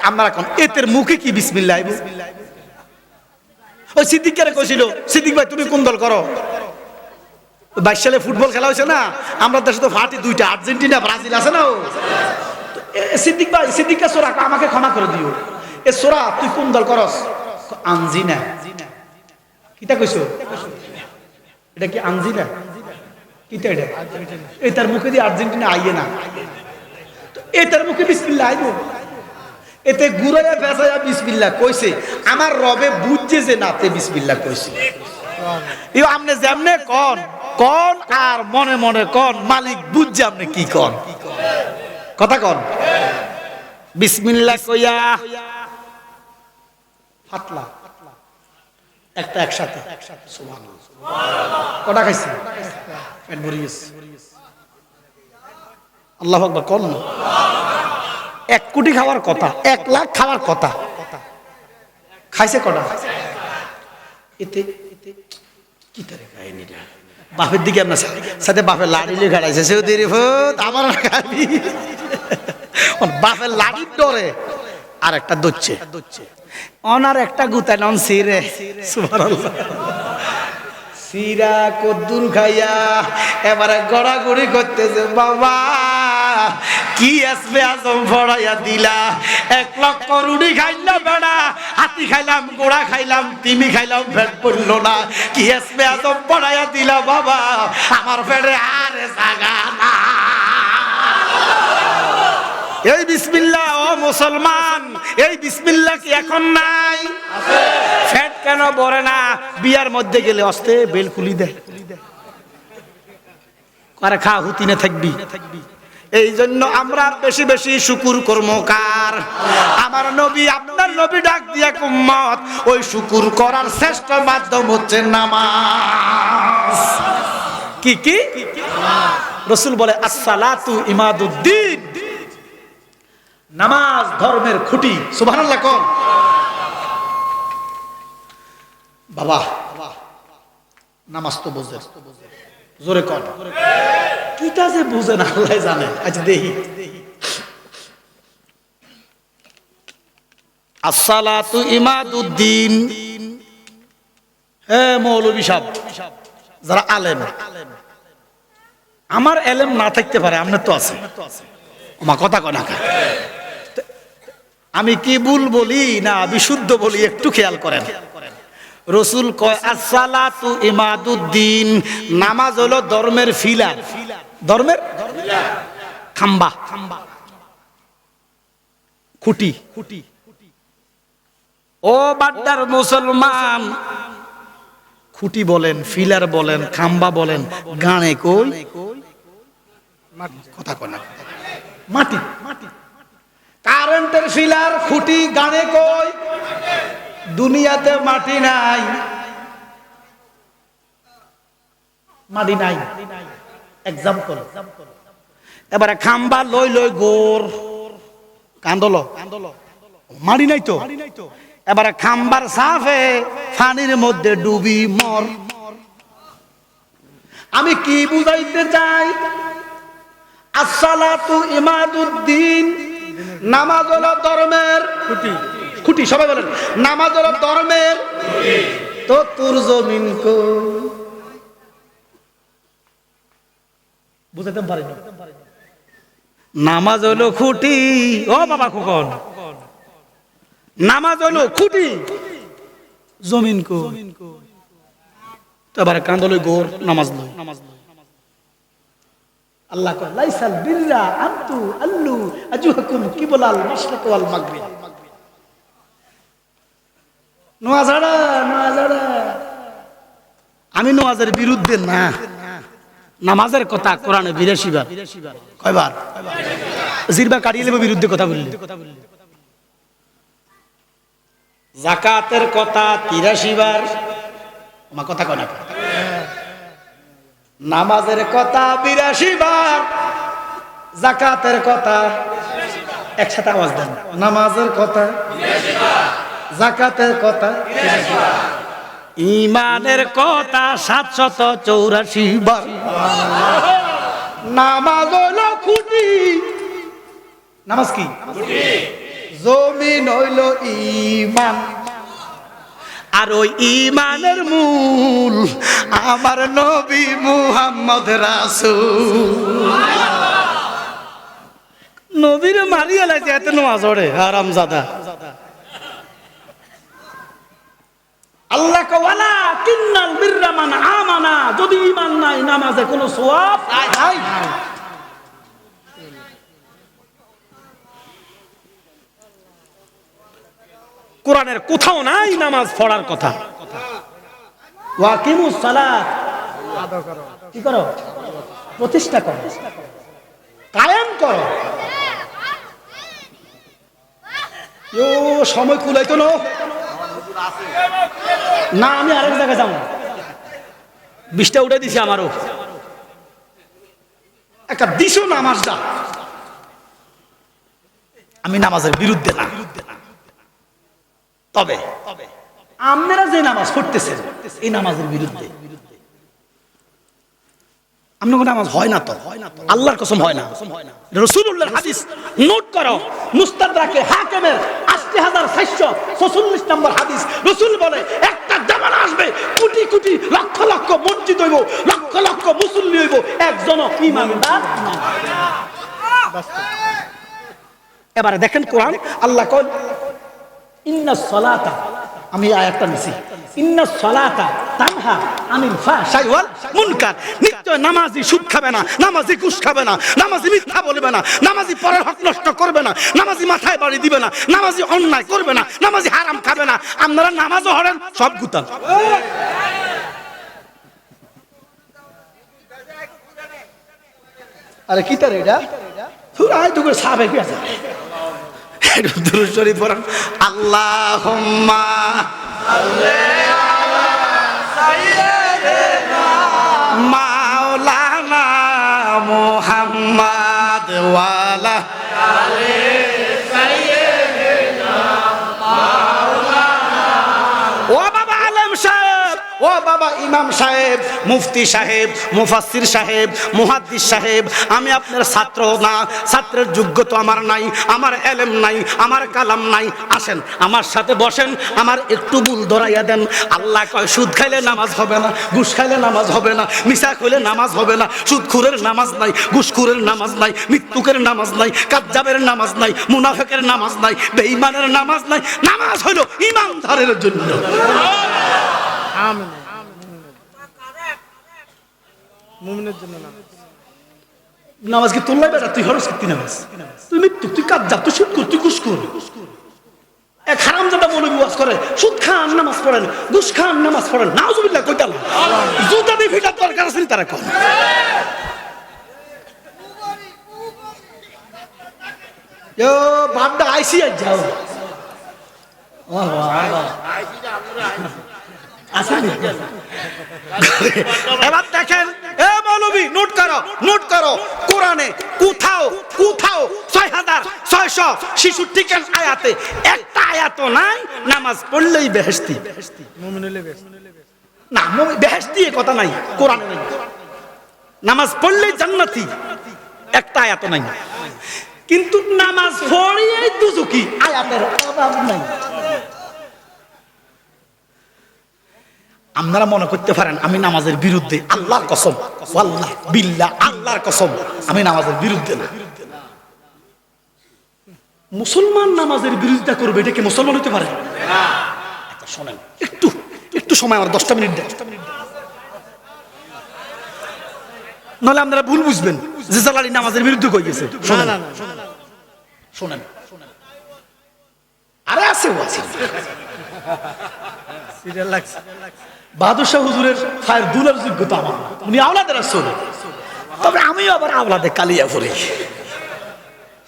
আমরা এখন এতের মুখে কি বিসমিল্লাহ আইব? ওই সিদ্দিককে কইছিল, সিদ্দিক ভাই তুমি কোন দল করো? 22 সালে ফুটবল খেলা হয়েছে না, আমরা দেশে তো ফাটি দুইটা, আর্জেন্টিনা ব্রাজিল আছে না। সিদ্দিক ভাই, সিদ্দিককে সোরা আমাকে ক্ষমা করে দিও, এ সোরা তুই কোন দল করস? আনজিনা। কিটা কইছো? এটা কি আনজিনা? কিটা এটা? এটার মুখে দিয়ে আর্জেন্টিনা আইয়ে না, এটার মুখে বিসমিল্লাহ আইব? এতে গুরাইয়া ভেসাইয়া বিসমিল্লাহ কইছে, আমার রবে বুঝছে যে নাতে বিসমিল্লাহ কইছে। ইও আমনে যেমনে কোন কোন আর মনে মনে কোন, মালিক বুঝছে আপনি কি কোন, কথা কোন। বিসমিল্লাহ কইয়া ফাতলা একটা একসাথে সুবহানাল্লাহ। কটা খাইছে? পেট ভরে গেছে। আল্লাহু আকবার কোন। 1 কোটি খাওয়ার কথা, 1 লাখ খাওয়ার কথা, খাইছে কটা? এতে কি তারে কাহিনীটা বাপের দিকে আপনার সাথে বাপের লাড়িলে খাড়াইছে, সেও দেরি ভূত আমার খাবি, বাপের লাড়ির ডরে আর একটা দচ্ছে অনার একটা গুতায় নন সিরে। সুবহানাল্লাহ। সিরা কদ্দুর খাইয়া এবারে গড়াগড়ি করতেছে, বাবা কি আসবে আজম ফড়াইয়া দিলা, 1 লক্ষ রুটি খাইলাম বেড়া, হাতি খাইলাম, গোড়া খাইলাম, তিমি খাইলাম, পেট পড়লো না, কি আসবে আজম ফড়াইয়া দিলা বাবা, আমার পেটে আর জায়গা না। এই বিসমিল্লাহ ও মুসলমান, এই বিসমিল্লাহ কি এখন নাই? ফ্যাট কেন বলে না? বিয়ার মধ্যে গেলে অস্তে বেল খুলি দেয়, আরে খা হুতিনে থাকবি। এই জন্য আমরা বেশি বেশি শুকুর করবো কার? আমার নবী, আপনার নবী ডাক দিয়া উম্মত, ওই শুকুর করার শ্রেষ্ঠ মাধ্যম হচ্ছে নামাজ। কি কি রাসূল বলে, আসসালাতু ইমাদুদ্দিন, নামাজ ধর্মের খুঁটি। সুবহানাল্লাহ কোন। বাবা নামাজ তো বোঝে, জোরে কর, কিটা যে বুঝে না আল্লাহ জানে। আজ দেখি, আসসালাতু ইমাদুদ্দিন। হে মৌলভী সাহেব, যারা আলেম, আমার এলেম না থাকতে পারে, আপনার তো আছে, আমার কথা কয় না। আমি কি ভুল বলি না বিশুদ্ধ বলি একটু খেয়াল করেন। রাসূল কয় আসসালাতু ইমাদুদ্দিন, নামাজ হলো ধর্মের ফিলার, ধর্মের খাম্বা, খুঁটি। ও বাড্ডার মুসলমান, খুঁটি বলেন, ফিলার বলেন, খাম্বা বলেন, গানে কই কথা কয় না, মাটি। কারেন্টের ফিলার, খুঁটি, গানে কই? দুনিয়াতে মাটি নাই, মাটি নাই। এক্সাম্পল, এবারে খাম্বা লই লই গোর কান্দলো, মাটি নাই তো। এবারে খাম্বার সাফে পানির মধ্যে ডুবি মর। আমি কি বুঝাইতে চাই? আসসালাতু ইমাদুদ্দিন, নামাজ হলো ধর্মের খুঁটি। সবাই বলেন, নামাজ হলো ধর্মের। তো তোর জমিন কো বুঝাতে পারি না। নামাজ হলো খুঁটি। ও বাবা খোকন, নামাজ হলো খুঁটি, জমিন কো? তো এবারে কান্দলে গোর, নামাজ লই। আল্লাহ কয়, লাইসাল বিররা আনতু আল্লু আজুহাকুম কিবলাল মাশরিক ওয়াল মাগরিব। নোয়াজাড়া, আমি নোয়াজের বিরুদ্ধে না, নামাজের কথা কোরআনে 82 বার। কয়বার? জিরবা কাটিয়ে নেব বিরুদ্ধে কথা বললে। যাকাতের কথা 83 বার, আমার কথা কয় না। নামাজের কথা 82 বার, যাকাতের কথা, একসাথে আওয়াজ দেন, নামাজের কথা 82 বার, যাকাতের কথা 83 বার, ঈমানের কথা 784 বার। নামাজ হলো খুঁটি। নামাজ কি? খুঁটি। জমিন হইল ঈমান, আর ওই ঈমানের মূল আমার নবী মুহাম্মদ রাসূল। নবীর মারিয়া লাগে এত নামাজ পড়ে হারামজাদা। আল্লাহ কওয়ালা কিন্নাল বিররা মান আমানা, যদি ঈমান নাই নামাজে কোনো সওয়াব নাই। কোরআনের কোথাও নাই নামাজ পড়ার কথা। ওয়াকিমুস সালাত, কি করো? প্রতিষ্ঠা করো, কায়েম করো। সময় কুলাইতো না, আমি আরেক জায়গায় যাবো। 20টা উঠে দিছি আমারও। একটা দিশো নামাজটা, আমি নামাজের বিরুদ্ধে না, তবে আপনারা যে নামাজ পড়তেছেন এই নামাজের বিরুদ্ধে। আপনার নামাজ হয় না তো, আল্লাহর কসম হয় না। রাসূলুল্লাহর হাদিস নোট করো, মুস্তাদরাকে হাকিমের ৮০,৪৪৬ নম্বর হাদিস। রাসূল বলে একটা জামানা আসবে, কোটি কোটি লক্ষ লক্ষ মসজিদ হইব, লক্ষ লক্ষ মুসল্লি হইব, একজন ঈমানদার না। এবারে দেখেন কোরআন, আল্লাহ কয় ইন্নাস সালাতা, আমি আয়াতটা নিছি, ইন্নাস সালাতা তানহা আনিল ফাহশাই ওয়াল মুনকার। নিশ্চয় নামাজি সুদ খাবে না, নামাজি ঘুষ খাবে না, নামাজি মিথ্যা বলবে না, নামাজি পরের হক নষ্ট করবে না, নামাজি মাথায় বাড়ি দিবে না, নামাজি অন্যায় করবে না, নামাজি হারাম খাবে না। আপনারা নামাজও হরেন সব গুতান। আরে কি তার এটা পুরো আয় দুগুলো সাহাবে কি আছে দুরূদ শরীফ পড়েন। আল্লাহুম্মা সাল্লি আলা সাইয়্যিদিনা মাওলানা মুহাম্মদ ওয়া আলা আলি সাইয়্যিদিনা মাওলানা। ও বাবা আলেম সাহেব, ও বাবা ইমাম সাহেব, মুফতি সাহেব, মুফাসসির সাহেব, মুহাদ্দিস সাহেব, আমি আপনার ছাত্র না, ছাত্রের যোগ্যতা আমার নাই, আমার এলেম নাই, আমার কালাম নাই। আসেন আমার সাথে বসেন, আমার একটু ভুল ধরাইয়া দেন। আল্লাহ কয় সুদ খাইলে নামাজ হবে না, ঘুষ খাইলে নামাজ হবে না, মিছা কইলে নামাজ হবে না। সুদখোরের নামাজ নাই, ঘুষখোরের নামাজ নাই, মৃত্যুকের নামাজ নাই, কাজ্জাবের নামাজ নাই, মুনাফিকের নামাজ নাই, বেঈমানের নামাজ নাই। নামাজ হলো ঈমানদারের জন্য। আমিন। মুমিনের জন্য নামাজ কি তোল্লাই বেটা? তুই হরস কি নামাজ? তুই মৃত্যু, তুই কাজ্জাব, তুই সুদখোর, তুই ঘুষখোর। এক হারামজাদা মৌলবি ওয়াজ করে সুদ খান নামাজ পড়েন, ঘুষ খান নামাজ পড়েন। নাউজুবিল্লাহ কইতাল জুতা দিয়ে ফিটার দরকার আছে তারা কোন। ও বাপডা আইসি আই যাও। এবার দেখেন, এ মৌলবি নোট করো, নোট করো, কোরআনে কোথাও কোথাও ৬৬৬৬ আয়াতে একটা আয়াত নাই নামাজ পড়লেই বেহেশতি। মুমিন হলে না, মুমিন বেহেশতি এ কথা নাই, কোরআনে নাই। নামাজ পড়লেই জান্নাতি একটা আয়াত নাই, কিন্তু নামাজ পড়িয়েই দুজকি আয়াতের অভাব নাই। আপনারা মনে করতে পারেন আমি নামাজের বিরুদ্ধে, আল্লাহর কসম, ওয়াল্লাহ বিল্লাহ আল্লাহর কসম আমি নামাজের বিরুদ্ধে না। মুসলমান নামাজের বিরোধিতা করবে, এটা কি মুসলমান হতে পারে? আচ্ছা শোনেন, একটু একটু সময় আমার 10টা মিনিট দেন, নাহলে আপনারা ভুল বুঝবেন যে জালালি নামাজের বিরুদ্ধে কই গেছে। শোনেন শোনেন, আরে আছে সিরিয়াল লাগছে। বাহাদুর শাহ হুজুরের ফায়ের দুলার যোগ্যতা আমার, উনি আওলাদের রাসূল, তবে আমিও আবার আওলাদে কালিয়া পড়ি,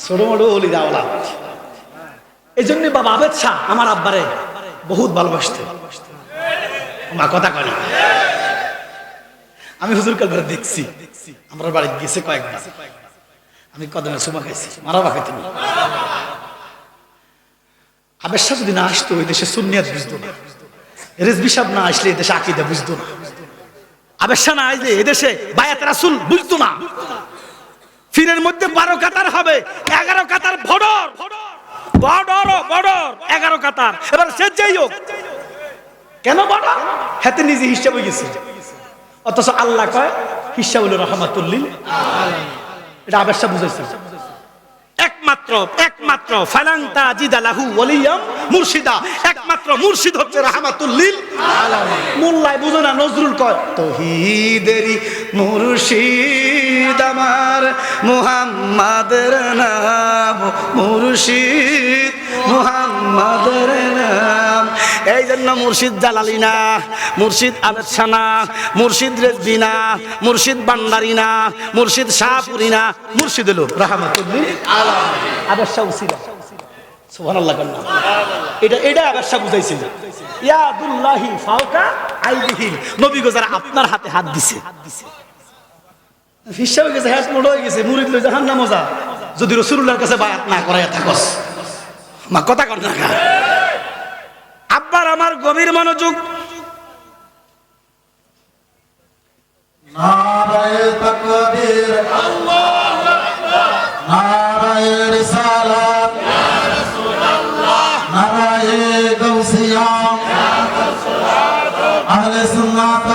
ছোট মোটো ওলির আওলাদ। এই জন্য বাবা আবেদ শাহ আমার আব্বারে বহুত ভালোবাসতে, মা কথা কয় না। আমি হুজুর কালকে দেখছি, আমরা বাড়ি গেছে কয়েকবার, আমি কদমের সুমা খাইছি, মারাবা খাইতে। আবেদ শাহ যদি না আসতো ওই দেশে সুন্নিয়াত বুঝতো না, রেজবি সাহেব না আসলে এদেশে আকীদা বুঝতো না, আবেদ শাহ না আসলে এদেশে বায়াত রাসূল বুঝতো না। ফিরের মধ্যে 12 কাতার হবে, 11 কাতার ভোডর, বর্ডার 11 কাতার। এবার সে যাই হোক, কেন বর্ডার? হাতে নিজে হিসাব হয়ে গেছে, অথচ আল্লাহ কয় হিসাব হলো রাহমাতুল লিল আলামিন। এটা আবেশা বুঝাইছে। একমাত্র ফালান্তা জিদালাহু ওয়ালিয়াম মুর্শিদা, একমাত্র মুর্শিদ হচ্ছে রাহমাতুল লিল আলামিন। মোল্লাই বুঝো না, নজরুল কয় তৌহিদেরই মুর্শিদ আমার মুহাম্মাদের নাম, মুর্শিদ মুহাম্মাদের নাম। এই জন্য মুর্শিদ জালালি না, মুর্শিদ আবেদ শাহ না, মুর্শিদ রেজভী না, মুর্শিদ ভান্ডারী না, মুর্শিদ শাহপুরী না, মুর্শিদ হলো রাহমাতুল লিল আলামিন। আবেদ শাহ উসিলা, সুবহানাল্লাহ। এটা আবেদ শাহ বুঝাইছিল, ইয়াদুল্লাহি ফাওকা আইদিহিম, নবী গো যারা আপনার হাতে হাত দিছে, হিসাব হয়ে গেছে, হাত মোড় হয়ে গেছে, মুরিদ লই জাহান্নাম মজা, যদি রাসূলুল্লাহর কাছে বায়াত না করায় থাকস। মা কথা কর না। আব্বার আমার গভীর মনোযোগ। নারায়ে তাকবীর, আল্লাহু আকবার, নারায়ে রিসালাত, ইয়া রাসূলুল্লাহ, নারায়ে গাউসিয়া, ইয়া গাউসুল আযম, আহলে সুন্নাত